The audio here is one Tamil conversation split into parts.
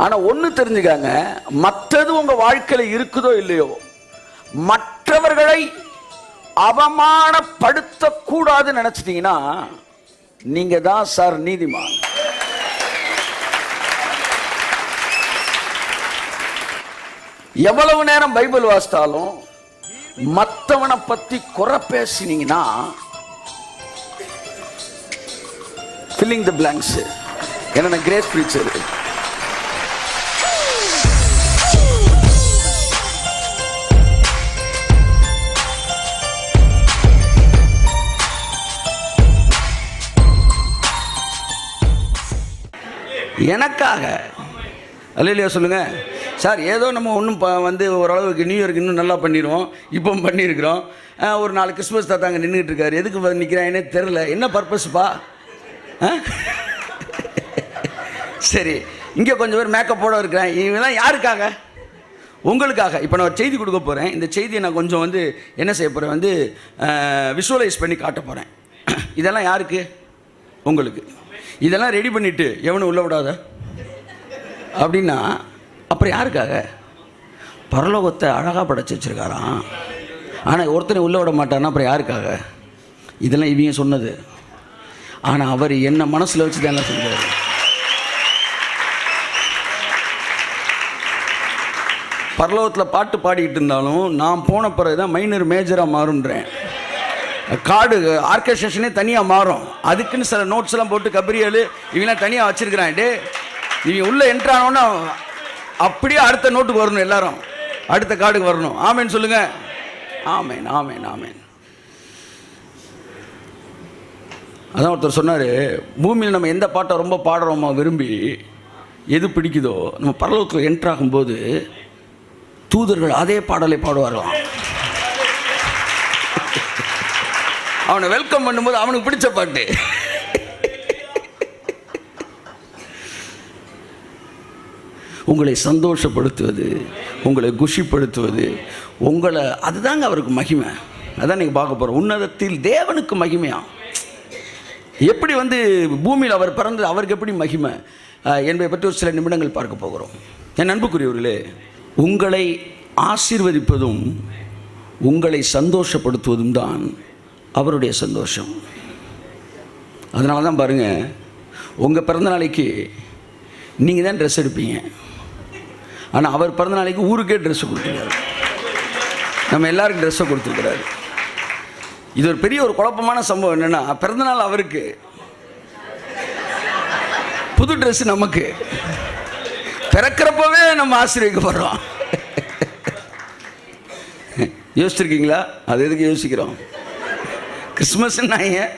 ஆனால் ஒன்று தெரிஞ்சுக்காங்க, மற்றது உங்கள் வாழ்க்கையில் இருக்குதோ இல்லையோ, மற்றவர்களை அவமானப்படுத்தக்கூடாதுன்னு நினச்சிட்டிங்கன்னா நீங்கள் தான் சார் நீதிமான். எவ்வளவு நேரம் பைபிள் வாசித்தாலும் மற்றவனை பற்றி குறை பேசினீங்கன்னா ஃபில்லிங் த பிளாங்க்ஸ். என்ன கிரேஸ் பிரீச்சர். எனக்காக அல்லையா சொல்லுங்க சார். ஏதோ நம்ம ஒன்றும் வந்து ஓரளவுக்கு நியூ இயருக்கு இன்னும் நல்லா பண்ணிடுவோம், இப்போ பண்ணியிருக்கிறோம். ஒரு 4 கிறிஸ்மஸ் தாத்தாங்க நின்றுட்டு இருக்காரு. எதுக்கு நிற்கிறாங்கன்னே தெரில. என்ன பர்பஸ்ப்பா? சரி, இங்கே கொஞ்சம் பேர் மேக்கப்போட இருக்கிறேன். இவங்கெல்லாம் யாருக்காக? உங்களுக்காக. இப்போ நான் ஒரு செய்தி கொடுக்க போகிறேன். இந்த செய்தியை நான் கொஞ்சம் வந்து என்ன செய்ய போகிறேன், வந்து விஷுவலைஸ் பண்ணி காட்ட போகிறேன். இதெல்லாம் யாருக்கு? உங்களுக்கு. இதெல்லாம் ரெடி பண்ணிவிட்டு எவனும் உள்ள விடாத அப்படின்னா அப்புறம் யாருக்காக? பரலோகத்தை அழகாக படைச்சி வச்சுருக்காராம். ஆனால் ஒருத்தனை உள்ளே விட மாட்டார்னா அப்புறம் யாருக்காக? இதெல்லாம் இவங்க சொன்னது. ஆனால் அவர் என்ன மனசில் வச்சு தான் செஞ்சார். பரலோகத்தில் பாட்டு பாடிக்கிட்டு இருந்தாலும் நான் போன பிறகு தான் மைனர் மேஜராக மாறுன்றேன். கார்டு ஆர்கெஸ்ட்ரேஷனே தனியாக மாறும். அதுக்குன்னு சில நோட்ஸ் எல்லாம் போட்டு கபரியல் இவங்களாம் தனியாக வச்சுருக்கிறான். டே இவங்க உள்ளே என்ட்ரானோன்னா அப்படியே அடுத்த நோட்டுக்கு வரணும், எல்லாரும் அடுத்த கார்டுக்கு வரணும். ஆமேன்னு சொல்லுங்க. ஆமேன் ஆமேன் ஆமேன். அதான் ஒருத்தர் சொன்னார், பூமியில் நம்ம எந்த பாட்டை ரொம்ப பாடுறோமோ, விரும்பி எது பிடிக்குதோ, நம்ம பரலோகத்தில் என்ட்ராகும்போது தூதர்கள் அதே பாடலை பாடுவார்களாம். அவனை வெல்கம் பண்ணும்போது அவனுக்கு பிடிச்ச பாட்டு. உங்களை சந்தோஷப்படுத்துவது, உங்களை குஷிப்படுத்துவது, உங்களை, அதுதாங்க அவருக்கு மகிமை. அதான் நீங்கள் பார்க்க போகிறோம். உன்னதத்தில் தேவனுக்கு மகிமையா? எப்படி வந்து பூமியில் அவர் பிறந்தது, அவருக்கு எப்படி மகிமை என்பதை பற்றி ஒரு சில நிமிடங்கள் பார்க்க போகிறோம். என் அன்புக்குரியவர்களே, உங்களை ஆசீர்வதிப்பதும் உங்களை சந்தோஷப்படுத்துவதும் தான் அவருடைய சந்தோஷம். அதனால தான் பாருங்கள், உங்கள் பிறந்த நாளைக்கு நீங்கள் தான் ட்ரெஸ் எடுப்பீங்க. ஆனால் அவர் பிறந்த நாளைக்கு ஊருக்கே ட்ரெஸ்ஸு கொடுத்துருக்காரு. நம்ம எல்லாருக்கும் ட்ரெஸ்ஸை கொடுத்துருக்கிறாரு. இது ஒரு பெரிய ஒரு குழப்பமான சம்பவம். என்னென்னா, பிறந்தநாள் அவருக்கு, புது ட்ரெஸ்ஸு நமக்கு. பிறக்கிறப்பவே நம்ம ஆசீர்வதிக்கப்படுறோம். யோசிச்சிருக்கீங்களா? அது எதுக்கு யோசிக்கிறோம்? கிறிஸ்மஸ்னா ஏன்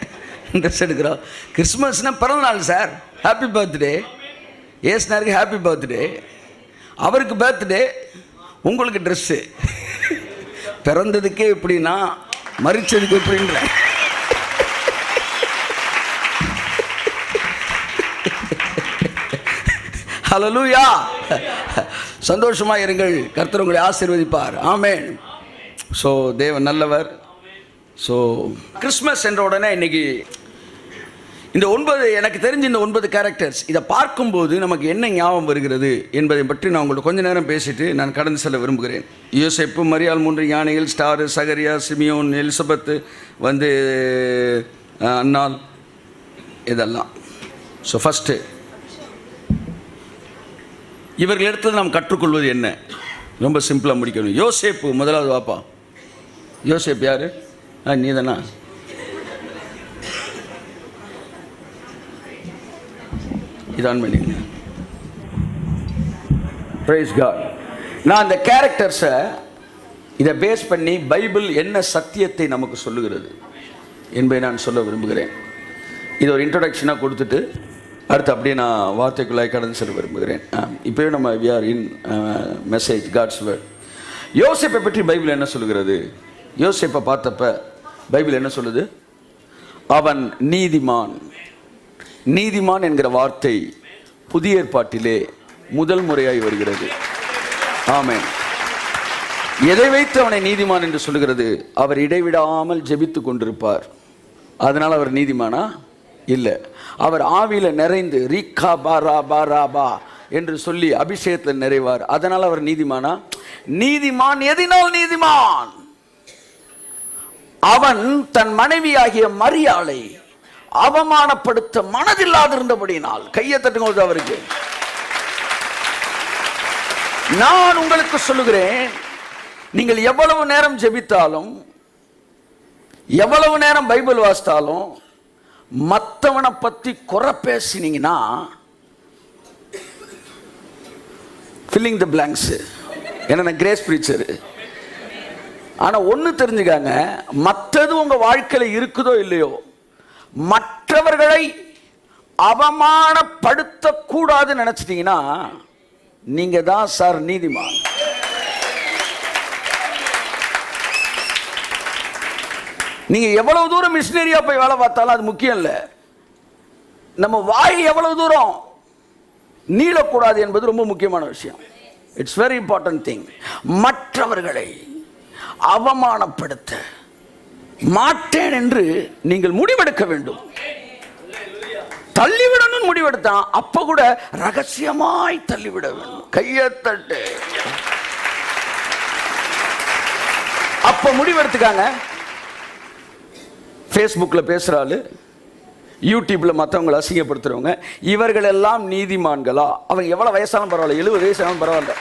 ட்ரெஸ் எடுக்கிறோம்? கிறிஸ்மஸ்னால் பிறந்தநாள் சார். Happy birthday. ஏசுனாருக்கு ஹாப்பி பர்த்டே. அவருக்கு பர்த்டே, உங்களுக்கு ட்ரெஸ்ஸு. பிறந்ததுக்கே எப்படின்னா மறிச்சதுக்கு எப்படின்ற. ஹல்லேலூயா. சந்தோஷமாக இருங்கள். கர்த்தர் உங்களை ஆசீர்வதிப்பார். ஆமென். ஸோ தேவன் நல்லவர். ஸோ கிறிஸ்மஸ் என்ற உடனே இன்னைக்கு இந்த 9, எனக்கு தெரிஞ்ச இந்த 9 கேரக்டர்ஸ், இதை பார்க்கும்போது நமக்கு என்ன ஞாபகம் வருகிறது என்பதை பற்றி நான் உங்கள்கிட்ட கொஞ்ச நேரம் பேசிட்டு நான் கடந்து செல்ல விரும்புகிறேன். யோசேப்பு, மரியாள், 3 யானைகள், ஸ்டாரு, சகரியா, சிமியோன், எலிசபெத்து, வந்து அன்னாள், இதெல்லாம். ஸோ ஃபஸ்ட்டு இவர்களிடத்தில் நாம் கற்றுக்கொள்வது என்ன? ரொம்ப சிம்பிளாக முடிக்கணும். யோசேப்பு முதலாவது வாப்பா. யோசேப்பு யார்? நீ தானா? இதான் பண்ணிங்க. Praise God. நான் அந்த கேரக்டர்ஸை இதை பேஸ் பண்ணி பைபிள் என்ன சத்தியத்தை நமக்கு சொல்லுகிறது என்பதை நான் சொல்ல விரும்புகிறேன். இது ஒரு இன்ட்ரொடக்ஷனாக கொடுத்துட்டு அடுத்து அப்படியே நான் வார்த்தைக்குள்ளாய் கடந்து செல்ல விரும்புகிறேன். இப்போயே நம்ம we are in message, God's word. யோசேப்பை பற்றி பைபிள் என்ன சொல்லுகிறது? யோசேப்பை பார்த்தப்ப பைபிள் என்ன சொல்லுது? அவன் நீதிமான். நீதிமான் என்கிற வார்த்தை புதிய ஏற்பாட்டிலே முதல் முறையாய் வருகிறது. ஆமென். எதை வைத்து அவனை நீதிமான் என்று சொல்லுகிறது? அவர் இடைவிடாமல் ஜெபித்து கொண்டிருப்பார். அதனால் அவர் நீதிமானா? இல்லை. அவர் ஆவியில் நிறைந்து ரீகா பாரா பாரா பா என்று சொல்லி அபிஷேகத்தில் நிறைவார். அதனால் அவர் நீதிமானா? நீதிமான் எதினால் நீதிமான்? அவன் தன் மனைவியாகிய மரியாளை அவமானப்படுத்த மனதில்லாதிருந்தபடியினால். கையை தட்டுங்க அவருக்கு. நான் உங்களுக்கு சொல்லுகிறேன், நீங்கள் எவ்வளவு நேரம் ஜெபித்தாலும், எவ்வளவு நேரம் பைபிள் வாசித்தாலும், மற்றவனை பத்தி குறை பேசினீங்கன்னா ஃபில்லிங் தி பிளாங்க்ஸ். என்ன கிரேஸ் பிரீச்சர். ஆனா ஒண்ணு தெரிஞ்சுக்காங்க, மற்றது உங்க வாழ்க்கையில இருக்குதோ இல்லையோ, மற்றவர்களை அவமானப்படுத்த கூடாதுன்னு நினைச்சிட்டீங்கன்னா நீங்க தான் சார் நீதிமான். நீங்க எவ்வளவு தூரம் மிஷினரியா போய் வேலை பார்த்தாலும் அது முக்கியம் இல்லை. நம்ம வாய் எவ்வளவு தூரம் நீளக்கூடாது என்பது ரொம்ப முக்கியமான விஷயம். It's very important thing. மற்றவர்களை அவமானப்படுத்த மாட்டேன் என்று நீங்கள் முடிவெடுக்க வேண்டும். தள்ளிவிடணும் முடிவெடுத்தான், அப்ப கூட ரகசியமாய் தள்ளிவிட வேண்டும். கையத்தட்டு. அப்ப முடிவெடுத்துக்காங்க. ஃபேஸ்புக்ல பேசுறாள், யூடியூப்ல மற்றவங்களை அசிங்கப்படுத்துறவங்க, இவர்கள் எல்லாம் நீதிமான்களா? அவங்க எவ்வளவு வயசாலும் பரவாயில்ல, 70 வயசாலும் பரவாயில்ல,